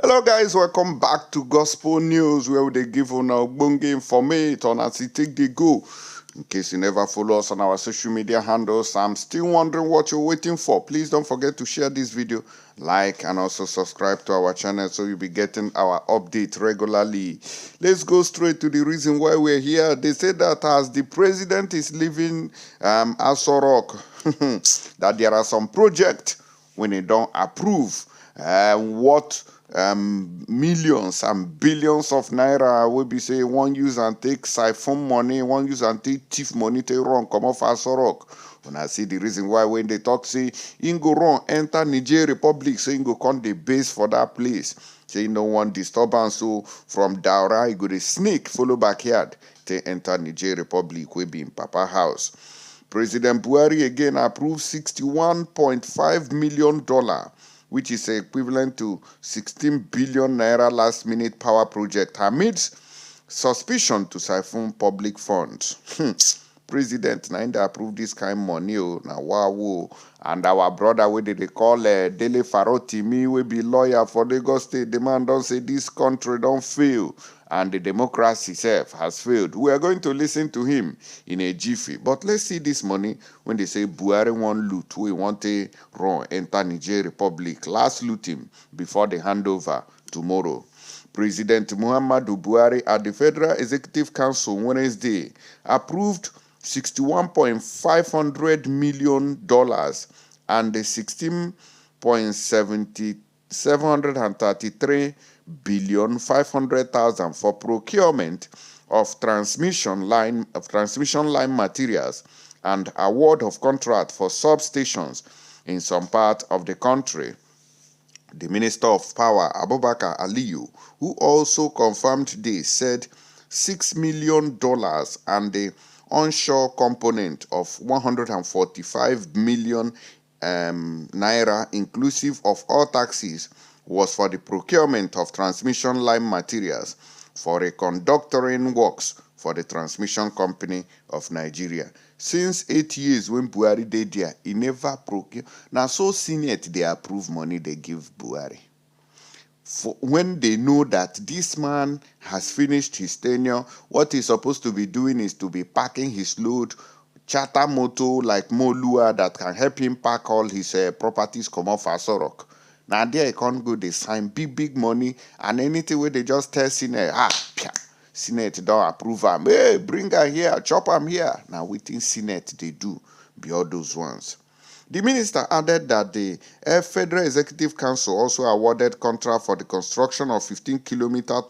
Hello guys, welcome back to Gospel News, where they give on our ogbonge informate on as it take the go. In case you never follow us on our social media handles, I'm still wondering what you're waiting for. Please don't forget to share this video, like, and also subscribe to our channel so you'll be getting our update regularly. Let's go straight to the reason why we're here. They say that as the president is leaving Aso Rock, that there are some projects when they don't approve what millions and billions of naira will be say one use and take siphon money, one use and take thief money to run come off Aso Rock. When I see the reason why when they talk say in go run enter Nigerian Republic, so in go come the base for that place. Say no one disturbance, so from Daura you go the snake follow backyard to enter Nigerian Republic will be in Papa house. President Buhari again approved $61.5 million, which is equivalent to 16 billion naira last-minute power project amidst suspicion to siphon public funds. President Nainda approved this kind of money, now wow, and our brother, what they call Dele Farotimi, will be lawyer for Lagos State. The man don't say this country don't fail, and the democracy itself has failed. We are going to listen to him in a jiffy. But let's see this money when they say Buhari want loot, we want to run enter Niger Republic. Last loot him before the handover tomorrow. President Muhammadu Buhari at the Federal Executive Council Wednesday approved $61.5 million and the 16.733 billion 500,000 for procurement of transmission line materials and award of contract for substations in some part of the country. The Minister of Power, Abubakar Aliyu, who also confirmed this, said $6 million and the onshore component of 145 million naira, inclusive of all taxes, was for the procurement of transmission line materials for a conductoring works for the transmission company of Nigeria. Since 8 years when Buhari did there, he never procured. Now, so Senate, they approve money they give Buhari. When they know that this man has finished his tenure, what he's supposed to be doing is to be packing his load, charter motor like Molua that can help him pack all his properties come off Aso Rock. Now there he can't go, they sign big money, and anything where they just tell Senate, Senate don't approve him. Hey, bring her here, chop him here. Now within Senate they do be all those ones. The minister added that the Federal Executive Council also awarded contract for the construction of 15-kilometer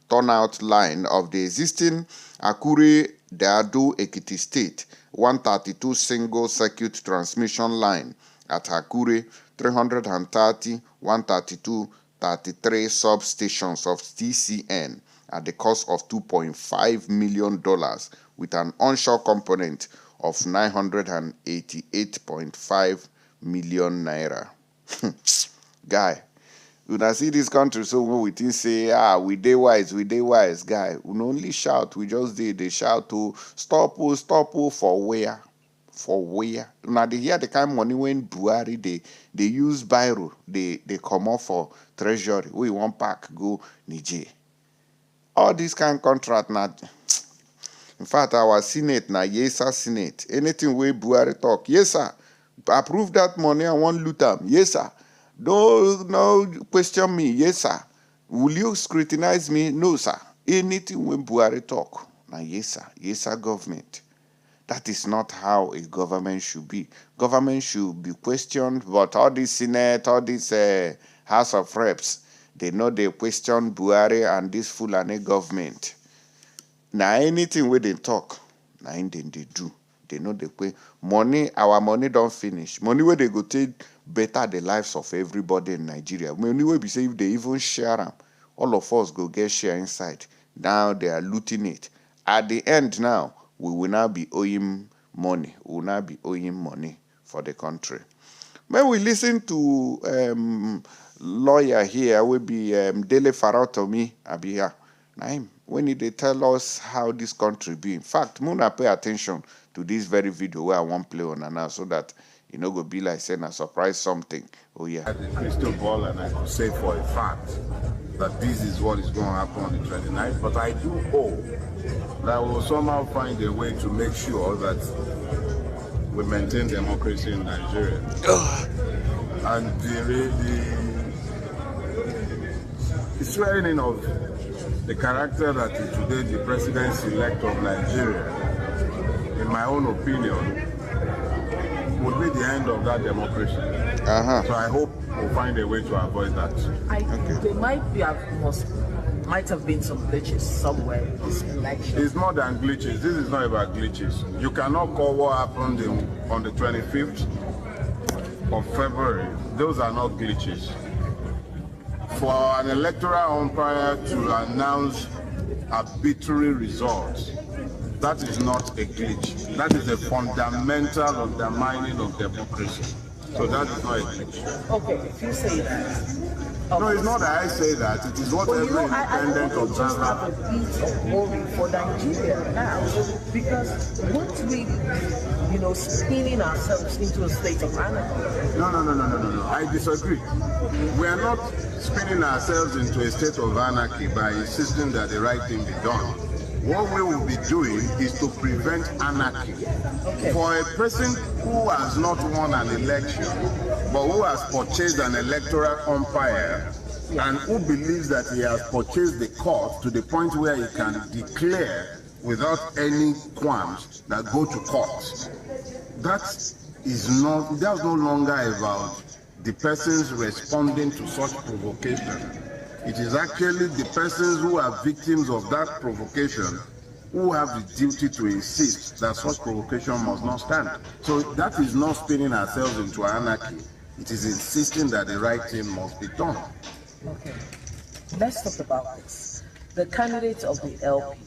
turnout line of the existing Akure-Deado Ekiti State 132 single-circuit transmission line at Akure, 330, 132, 33 substations of TCN at the cost of $2.5 million with an onshore component of 988.5 million naira. Guy, when see this country, so when we think say, we dey wise, guy, we only shout, we just they shout to stop for where? For where? Now they hear the kind of money when Buhari, they use Biro, they come off for treasury, we want pack, go Niger. All this kind of contract now. In fact, our Senate now, yes sir, Senate. Anything we Buhari talk, yes sir. Approve that money, I want loot them, yes sir. No question me, yes sir. Will you scrutinize me? No sir. Anything we Buhari talk, now yes sir, government. That is not how a government should be. Government should be questioned, but all this Senate, all this House of Reps, they know they question Buhari and this Fulani government. Now anything where they talk, now anything they do. They know they pay money, our money don't finish. Money where they go take better the lives of everybody in Nigeria. Money where we say if they even share them, all of us go get share inside. Now they are looting it. At the end now, we will now be owing money. We will now be owing money for the country. When we listen to lawyer here, will be Dele Farotimi Abia. When they tell us how this country be. In fact, Muna pay attention to this very video where I want play on now so that You know, go be like saying a surprise something. Oh yeah. I had the crystal ball and I could say for a fact that this is what is going to happen on the 29th. But I do hope that we'll somehow find a way to make sure that we maintain democracy in Nigeria. And the swearing in of the character that is today the president-elect of Nigeria, in my own opinion, would be the end of that democracy. So I hope we'll find a way to avoid that. There might have been some glitches somewhere in this election. It's more than glitches. This is not about glitches. You cannot call what happened on the 25th of February. Those are not glitches. For an electoral umpire to announce arbitrary results, that is not a glitch. That is a fundamental undermining of democracy. So that is not a glitch. Okay, if you say that. No, it's not that I say that. It is what every independent observer. I just have a bit of worry for Nigeria now, because once we, spinning ourselves into a state of anarchy. No. I disagree. We are not spinning ourselves into a state of anarchy by insisting that the right thing be done. What we will be doing is to prevent anarchy. Okay. For a person who has not won an election, but who has purchased an electoral umpire, and who believes that he has purchased the court to the point where he can declare without any qualms that go to court, that's no longer about the persons responding to such provocation. It is actually the persons who are victims of that provocation who have the duty to insist that such provocation must not stand. So that is not spinning ourselves into anarchy. It is insisting that the right thing must be done. Okay, let's talk about this. The candidate of the LP,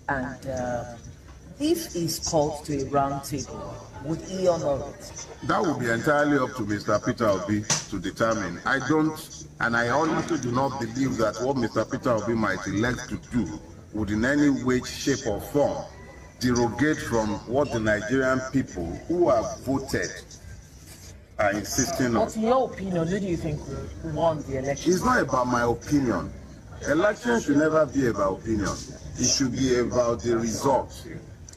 and if he's called to a round table, would he honor it? That would be entirely up to Mr. Peter Obi to determine. I don't, and I honestly do not believe that what Mr. Peter Obi might elect to do would in any way, shape or form derogate from what the Nigerian people who have voted are insisting on. What's your opinion? Who do you think won the election? It's not about my opinion. Election should never be about opinion. It should be about the results.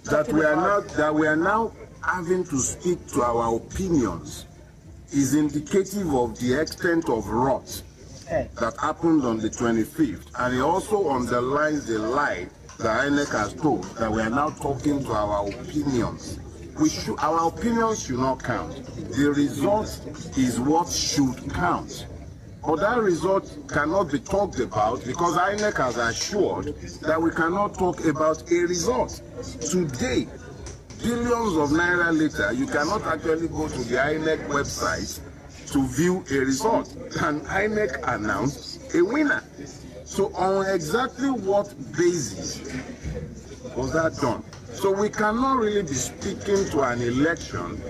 That we are now having to speak to our opinions is indicative of the extent of rot that happened on the 25th, and it also underlines the lie that INEC has told, that we are now talking to our opinions. Our opinions should not count. The result is what should count. But that result cannot be talked about because INEC has assured that we cannot talk about a result. Today, billions of naira later, you cannot actually go to the INEC website to view a result. And INEC announced a winner. So on exactly what basis was that done? So we cannot really be speaking to an election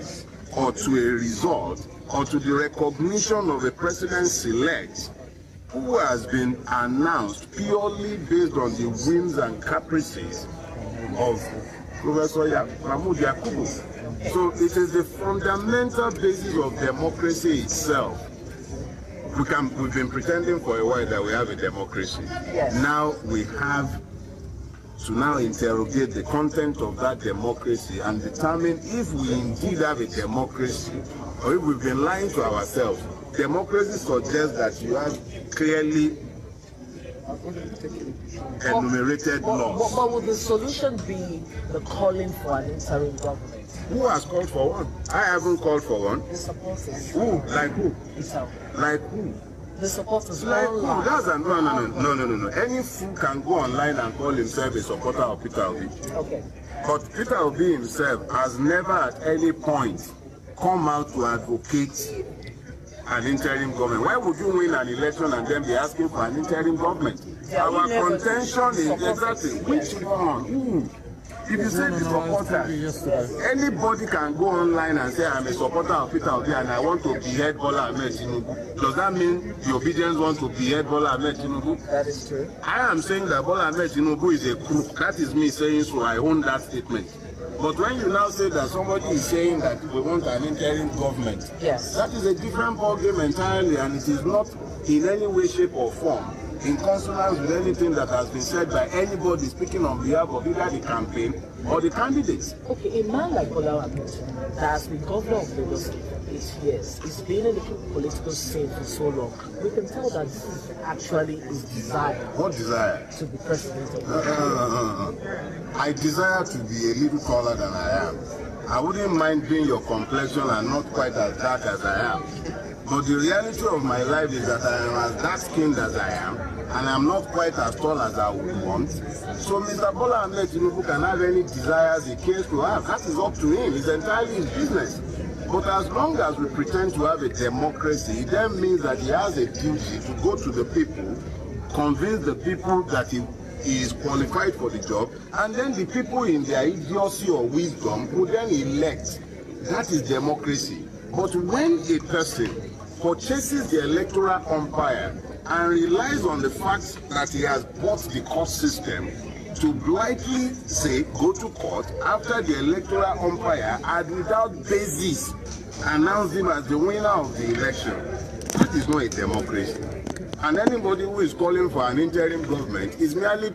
or to a result or to the recognition of a president-elect who has been announced purely based on the whims and caprices of Professor Mahmoud Yakubu. So it is the fundamental basis of democracy itself. We've been pretending for a while that we have a democracy. Yes. Now we have to now interrogate the content of that democracy and determine if we indeed have a democracy or if we've been lying to ourselves. Democracy suggests that you have clearly enumerated laws. But would the solution be the calling for an interim government? Who has called for one? I haven't called for one. The supporters. Who? Like who? Itself. Like who? The supporters. Like who? No. Any fool can go online and call himself a supporter of Peter Obi. Okay. But Peter Obi himself has never at any point come out to advocate an interim government. Why would you win an election and then be asking for an interim government? Yeah, our contention is exactly which one? Who? If you say the supporter, anybody can go online and say I'm a supporter of Peter Obi and I want to behead Bola Ahmed Tinubu. Does that mean the obedience wants to behead Bola Ahmed Tinubu? That is true. I am saying that Bola Ahmed Tinubu is a crook. That is me saying so. I own that statement. But when you now say that somebody is saying that we want an interim government, Yes. that is a different ballgame entirely, and it is not in any way, shape, or form in consonance with anything that has been said by anybody speaking on behalf of either the campaign or the candidates. Okay, a man like Bola Ahmed Tinubu that has been governor of Lagos State for 8 years, he's been in the political scene for so long. We can tell that this is actually his desire. What desire? To be president of Nigeria. I desire to be a little taller than I am. I wouldn't mind being your complexion and not quite as dark as I am. But the reality of my life is that I am as dark-skinned as I am, and I'm not quite as tall as I would want. So Mr. Bola Ahmed Tinubu can have any desires he cares to have. That is up to him. It's entirely his business. But as long as we pretend to have a democracy, it then means that he has a duty to go to the people, convince the people that he is qualified for the job, and then the people in their idiocy or wisdom will then elect. That is democracy. But when a person purchases the electoral umpire and relies on the fact that he has bought the court system to blithely say go to court after the electoral umpire had without basis announced him as the winner of the election, that is not a democracy. And anybody who is calling for an interim government is merely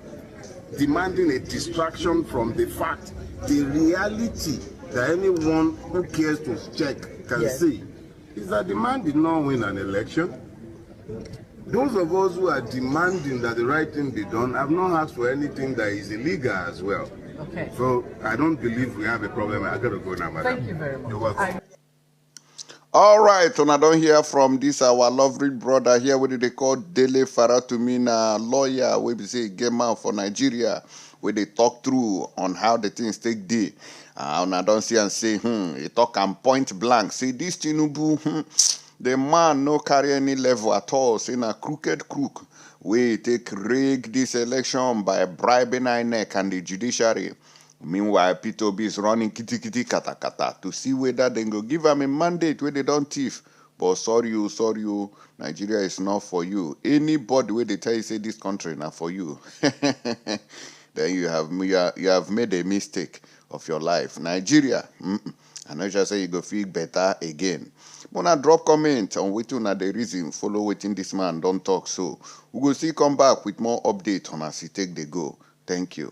demanding a distraction from the fact, the reality that anyone who cares to check can see is that the man did not win an election. Those of us who are demanding that the right thing be done have not asked for anything that is illegal as well. Okay. So I don't believe we have a problem. I gotta go now, madam. Thank you very much. You're welcome. All right, and I don't hear from this our lovely brother here. What do they call Dele Farotimi, na lawyer? We be say game out for Nigeria, where they talk through on how the things take day. And I don't see and say, he talk and point blank. Say this Tinubu, the man no carry any level at all. Say na crooked crook. We take rig this election by bribing INEC and the judiciary. Meanwhile, P2B is running kitty kata kata to see whether they go give them a mandate where they don't thief. But sorry you, Nigeria is not for you. Anybody where they tell you say this country not for you, then you have made a mistake of your life. Nigeria, I know just say you go feel better again. Wanna drop comment on waiting at the reason, follow waiting this man, don't talk so. We will see come back with more update on as he take the go. Thank you.